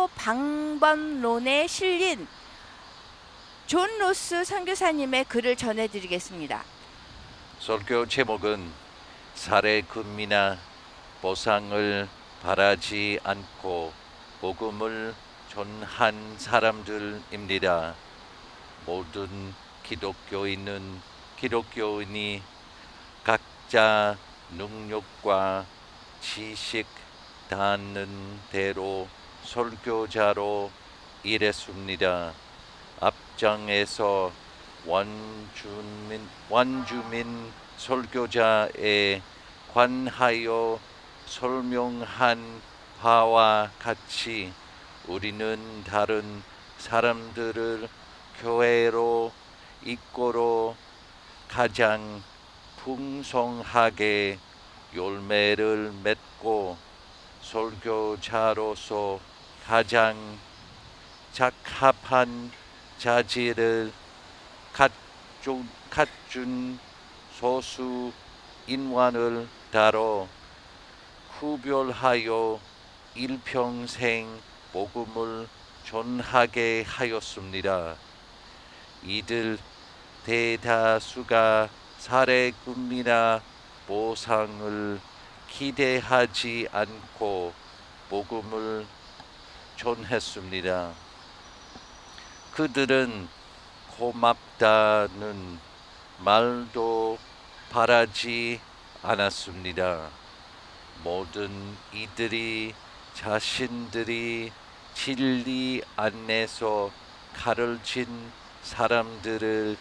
설교 방법론에 실린 존 로스 선교사님의 글을 전해드리겠습니다. 설교 제목은 살해금이나 보상을 바라지 않고 복음을 전한 사람들입니다. 모든 기독교인이 각자 능력과 지식 닿는 대로 설교자로 일했습니다. 앞장에서 원주민 설교자에 관하여 설명한 바와 같이 우리는 다른 사람들을 교회로 이끌어 가장 풍성하게 열매를 맺고 설교자로서 가장 적합한 자질을 갖춘 소수 인원을 따로 구별하여 일평생 복음을 전하게 하였습니다. 이들 대다수가 살해금이나 보상을 기대하지 않고 복음을 전했습니다. 그들은 고맙다는 말도 바라지 않았습니다. 모든 이들이 자신들이 진리 안에서 가르친 사람들을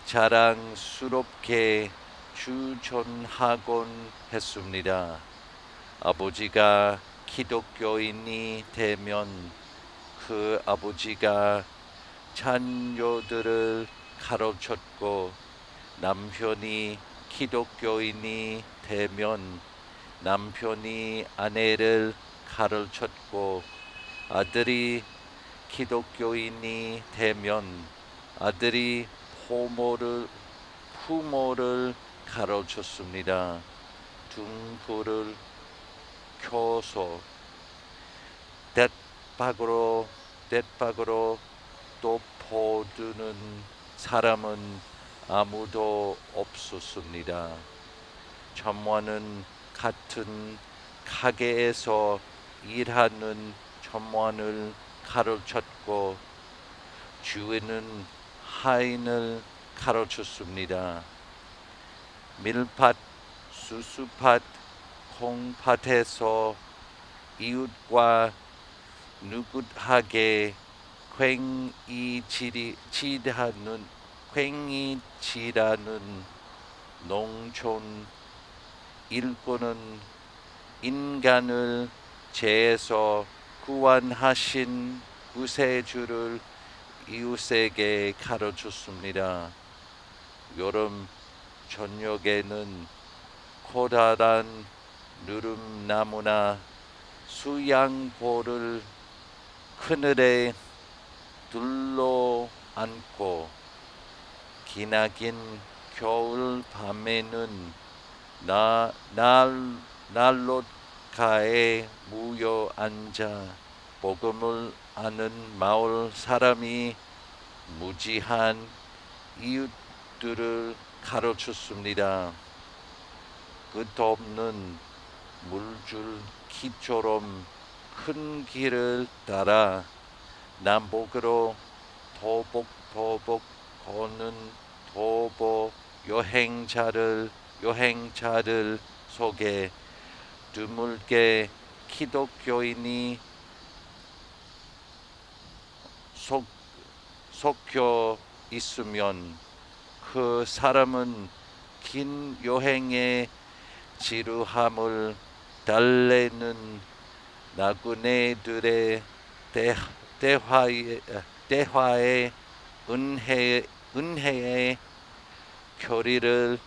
자랑스럽게 추천하곤 했습니다. 아버지가 기독교인이 되면 그 아버지가 자녀들을 가르쳤고, 남편이 기독교인이 되면 남편이 아내를 가르쳤고, 아들이 기독교인이 되면 아들이 부모를 가르쳤습니다. 등불을 켜서 돛박으로 또 보드는 사람은 아무도 없었습니다. 점원은 같은 가게에서 일하는 점원을 가르쳤고, 주인은 하인을 가르쳤습니다. 밀밭, 수수밭, 콩밭에서 이웃과 느긋하게 괭이질하는 농촌 일꾼은 인간을 죄에서 구원하신 구세주를 이웃에게 가르쳤습니다. 여름 저녁에는 커다란 누름나무나 수양보를 그늘에 둘러앉고, 기나긴 겨울 밤에는 난로가에 모여 앉아 복음을 아는 마을 사람이 무지한 이웃들을 가르쳤습니다. 끝없는 물줄 기처럼 큰 길을 따라 남북으로 도복도복 걷는 도보 여행자들 속에 드물게 기독교인이 섞여 있으면 그 사람은 긴 여행의 지루함을 달래는 나그네들의 대화의 은혜의 교리를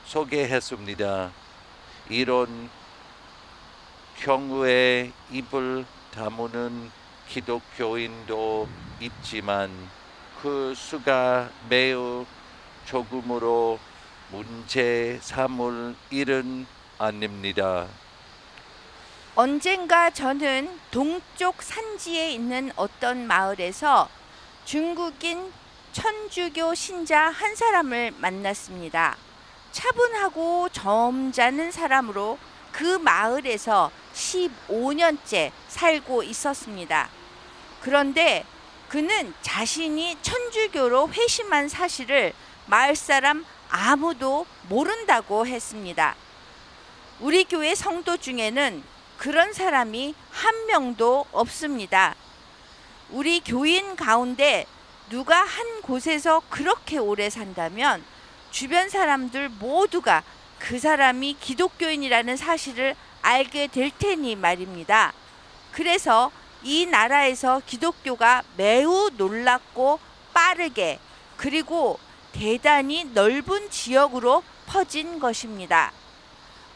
소개했습니다. 이런 경우에 입을 다무는 기독교인도 있지만 그 수가 매우 조금으로 문제 삼을 일은 아닙니다. 언젠가 저는 동쪽 산지에 있는 어떤 마을에서 중국인 천주교 신자 한 사람을 만났습니다. 차분하고 점잖은 사람으로 그 마을에서 15년째 살고 있었습니다. 그런데 그는 자신이 천주교로 회심한 사실을 마을 사람 아무도 모른다고 했습니다. 우리 교회 성도 중에는 그런 사람이 한 명도 없습니다. 우리 교인 가운데 누가 한 곳에서 그렇게 오래 산다면 주변 사람들 모두가 그 사람이 기독교인이라는 사실을 알게 될 테니 말입니다. 그래서 이 나라에서 기독교가 매우 놀랍고 빠르게 그리고 대단히 넓은 지역으로 퍼진 것입니다.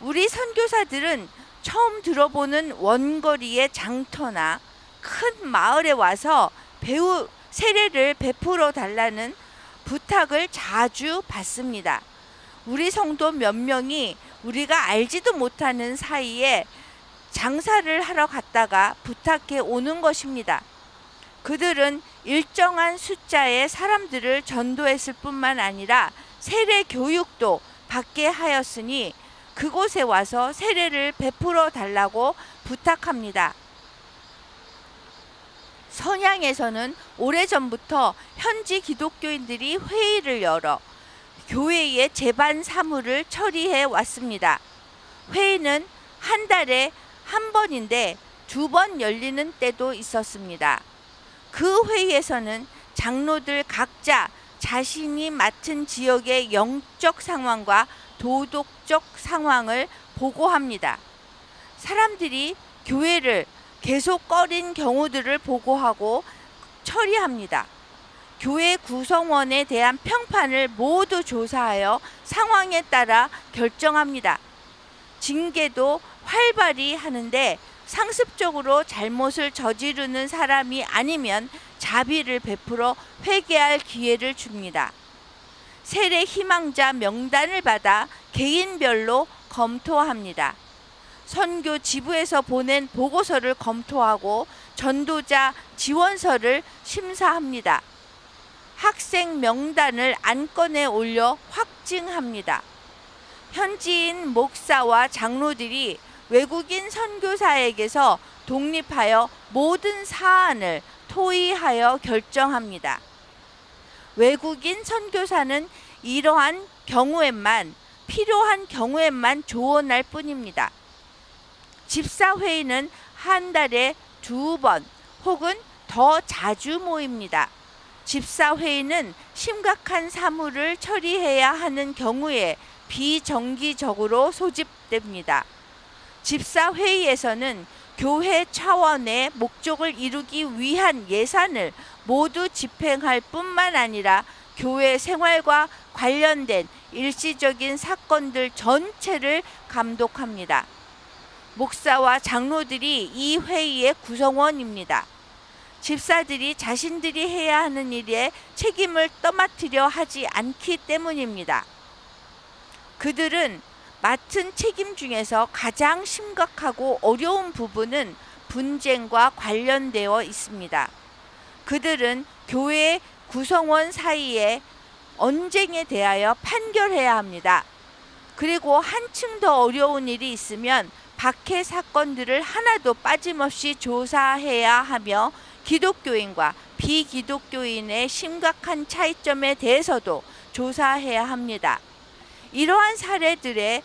우리 선교사들은 처음 들어보는 원거리의 장터나 큰 마을에 와서 배우 세례를 베풀어 달라는 부탁을 자주 받습니다. 우리 성도 몇 명이 우리가 알지도 못하는 사이에 장사를 하러 갔다가 부탁해 오는 것입니다. 그들은 일정한 숫자의 사람들을 전도했을 뿐만 아니라 세례 교육도 받게 하였으니 그곳에 와서 세례를 베풀어 달라고 부탁합니다. 선양에서는 오래전부터 현지 기독교인들이 회의를 열어 교회의 제반 사무를 처리해 왔습니다. 회의는 한 달에 한 번인데 2번 열리는 때도 있었습니다. 그 회의에서는 장로들 각자 자신이 맡은 지역의 영적 상황과 도덕적 상황을 보고합니다. 사람들이 교회를 계속 꺼린 경우들을 보고하고 처리합니다. 교회 구성원에 대한 평판을 모두 조사하여 상황에 따라 결정합니다. 징계도 활발히 하는데 상습적으로 잘못을 저지르는 사람이 아니면 자비를 베풀어 회개할 기회를 줍니다. 세례 희망자 명단을 받아 개인별로 검토합니다. 선교 지부에서 보낸 보고서를 검토하고 전도자 지원서를 심사합니다. 학생 명단을 안건에 올려 확증합니다. 현지인 목사와 장로들이 외국인 선교사에게서 독립하여 모든 사안을 토의하여 결정합니다. 외국인 선교사는 이러한 경우에만 필요한 경우에만 조언할 뿐입니다. 집사회의는 한 달에 2번 혹은 더 자주 모입니다. 집사회의는 심각한 사무를 처리해야 하는 경우에 비정기적으로 소집됩니다. 집사회의에서는 교회 차원의 목적을 이루기 위한 예산을 모두 집행할 뿐만 아니라 교회 생활과 관련된 일시적인 사건들 전체를 감독합니다. 목사와 장로들이 이 회의의 구성원입니다. 집사들이 자신들이 해야 하는 일에 책임을 떠맡으려 하지 않기 때문입니다. 그들은 맡은 책임 중에서 가장 심각하고 어려운 부분은 분쟁과 관련되어 있습니다. 그들은 교회 구성원 사이의 언쟁에 대하여 판결해야 합니다. 그리고 한층 더 어려운 일이 있으면 박해 사건들을 하나도 빠짐없이 조사해야 하며 기독교인과 비기독교인의 심각한 차이점에 대해서도 조사해야 합니다. 이러한 사례들에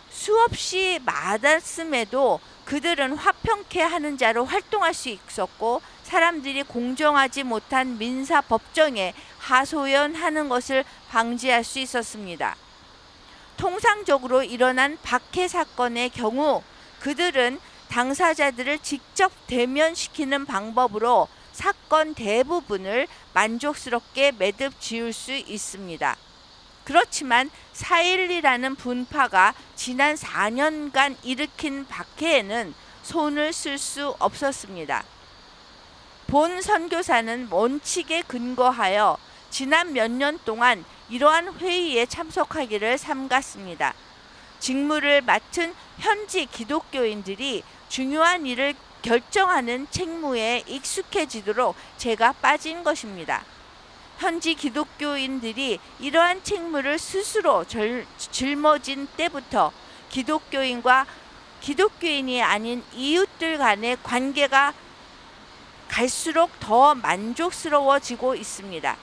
수없이 많았음에도 그들은 화평케 하는 자로 활동할 수 있었고 사람들이 공정하지 못한 민사 법정에 하소연하는 것을 방지할 수 있었습니다. 통상적으로 일어난 박해 사건의 경우 그들은 당사자들을 직접 대면시키는 방법으로 사건 대부분을 만족스럽게 매듭 지을 수 있습니다. 그렇지만 4.12라는 분파가 지난 4년간 일으킨 박해에는 손을 쓸 수 없었습니다. 본 선교사는 원칙에 근거하여 지난 몇 년 동안 이러한 회의에 참석하기를 삼갔습니다. 직무를 맡은 현지 기독교인들이 중요한 일을 결정하는 책무에 익숙해지도록 제가 빠진 것입니다. 현지 기독교인들이 이러한 책무를 스스로 짊어진 때부터 기독교인과 기독교인이 아닌 이웃들 간의 관계가 갈수록 더 만족스러워지고 있습니다.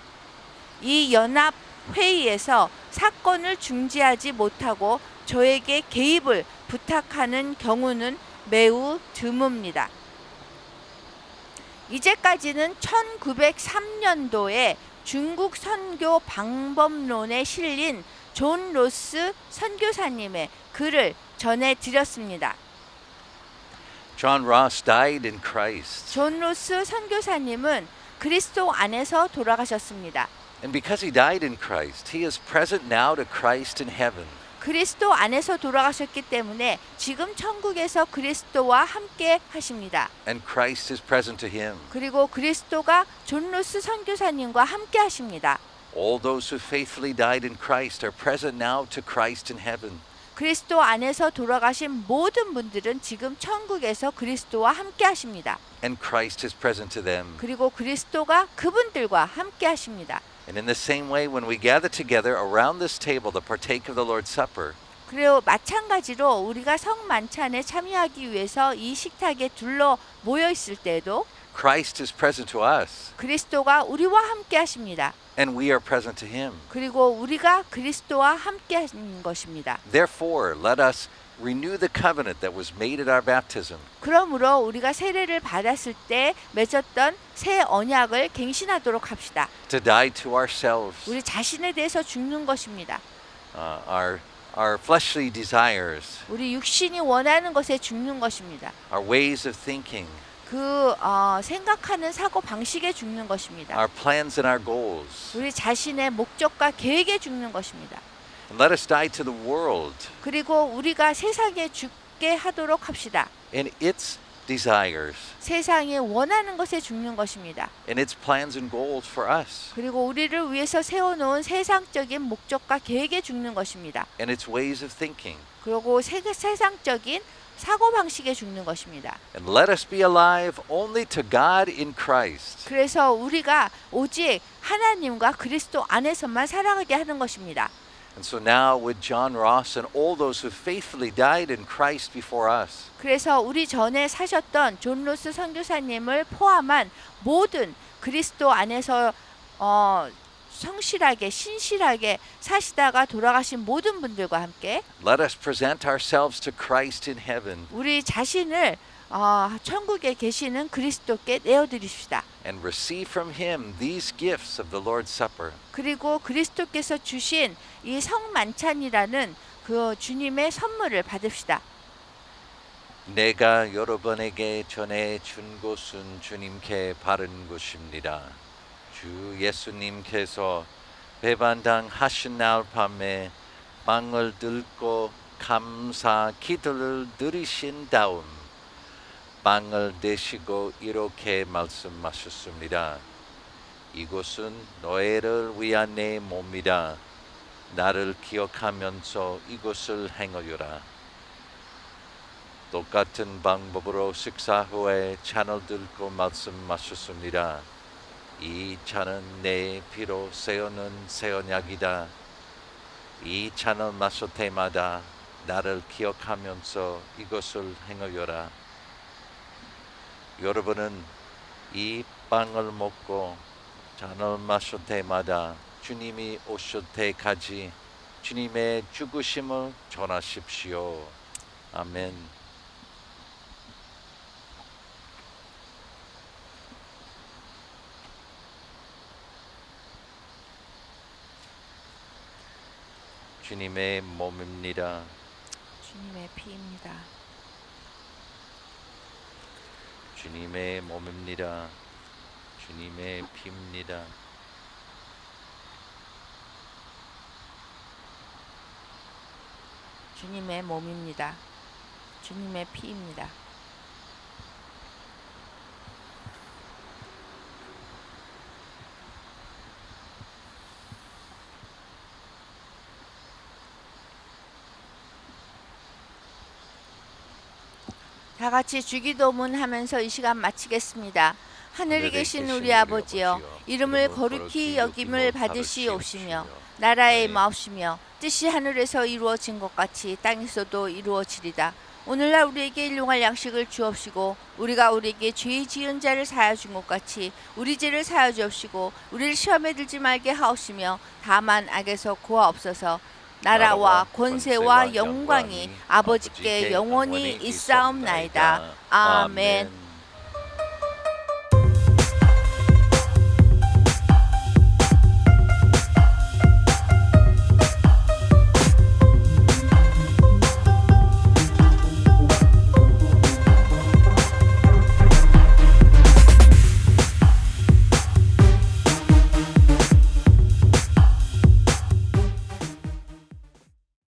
이 연합 회의에서 사건을 중지하지 못하고 저에게 개입을 부탁하는 경우는 매우 드뭅니다. 이제까지는 1903년도에 중국 선교 방법론에 실린 존 로스 선교사님의 글을 전해드렸습니다. John Ross died in Christ. 존 로스 선교사님은 그리스도 안에서 돌아가셨습니다. And because he died in Christ, he is present now to Christ in heaven. 그리스도 안에서 돌아가셨기 때문에 지금 천국에서 그리스도와 함께 하십니다. And Christ is present to him. 그리고 그리스도가 존 로스 선교사님과 함께 하십니다. All those who faithfully died in Christ are present now to Christ in heaven. 그리스도 안에서 돌아가신 모든 분들은 지금 천국에서 그리스도와 함께 하십니다. And Christ is present to them. 그리고 그리스도가 그분들과 함께 하십니다. And in the same way, when we gather together around this table to partake of the Lord's Supper, 그리고 마찬가지로 우리가 성만찬에 참여하기 위해서 이 식탁에 둘러 모여 있을 때에도 Christ is present to us, 그리스도가 우리와 함께 하십니다. and we are present to him. 그리고 우리가 그리스도와 함께 하는 것입니다. Therefore, let us renew the covenant that was made at our baptism. 그러므로 우리가 세례를 받았을 때 맺었던 새 언약을 갱신하도록 합시다. To die to ourselves, 우리 자신에 대해서 죽는 것입니다. our fleshly desires, 우리 육신이 원하는 것에 죽는 것입니다. our ways of thinking, 생각하는 사고 방식에 죽는 것입니다. our plans and our goals. 우리 자신의 목적과 계획에 죽는 것입니다. And let us die to the world 그리고 우리가 세상에 죽게 하도록 합시다. and its desires 세상이 원하는 것에 죽는 것입니다. and its plans and goals for us 그리고 우리를 위해서 세워놓은 세상적인 목적과 계획에 죽는 것입니다. and its ways of thinking. 그리고 세상적인 사고방식에 죽는 것입니다. And let us be alive only to God in Christ. 그래서 우리가 오직 하나님과 그리스도 안에서만 살아가게 하는 것입니다. And so now with John Ross and all those who faithfully died in Christ before us, 그래서 우리 전에 사셨던 존 로스 선교사님을 포함한 모든 그리스도 안에서 성실하게 신실하게 사시다가 돌아가신 모든 분들과 함께 let us present ourselves to Christ in heaven 우리 자신을 천국에 계시는 그리스도께 내어드립시다. and receive from him these gifts of the Lord's Supper. 그리고 그리스도께서 주신 이 성만찬이라는 그 주님의 선물을 받읍시다. 내가 여러분에게 전해 준 것은 주님께 바른 것입니다. 주 예수님께서 배반당 하신 날 밤에 빵을 들고 감사 기도를 드리신 다음 빵을 드시고 이렇게 말씀하셨습니다. 이것은 너희를 위한 내 몸이다. 나를 기억하면서 이것을 행하여라. 똑같은 방법으로 식사 후에 잔을 들고 말씀하셨습니다. 이 잔은 내 피로 세우는 새 언약이다. 이 잔을 마실 때마다 나를 기억하면서 이것을 행하여라. 여러분은 이 빵을 먹고 잔을 마실 때마다 주님이 오실 때까지 주님의 죽으심을 전하십시오. 아멘. 주님의 몸입니다. 주님의 피입니다. 주님의 몸입니다. 주님의 피입니다. 주님의 몸입니다. 주님의 피입니다. 다 같이 주기도문 하면서 이 시간 마치겠습니다. 하늘에 계신 우리 아버지여, 이름을 거룩히 여김을 받으시옵시며 나라의 마옵시며 뜻이 하늘에서 이루어진 것 같이 땅에서도 이루어지리다. 오늘날 우리에게 일용할 양식을 주옵시고 우리가 우리에게 죄 지은 자를 사하여 준 것 같이 우리 죄를 사하여 주옵시고 우리를 시험에 들지 말게 하옵시며 다만 악에서 구하옵소서. 나라와 권세와 영광이 아버지께 영원히 있사옵나이다. 아멘.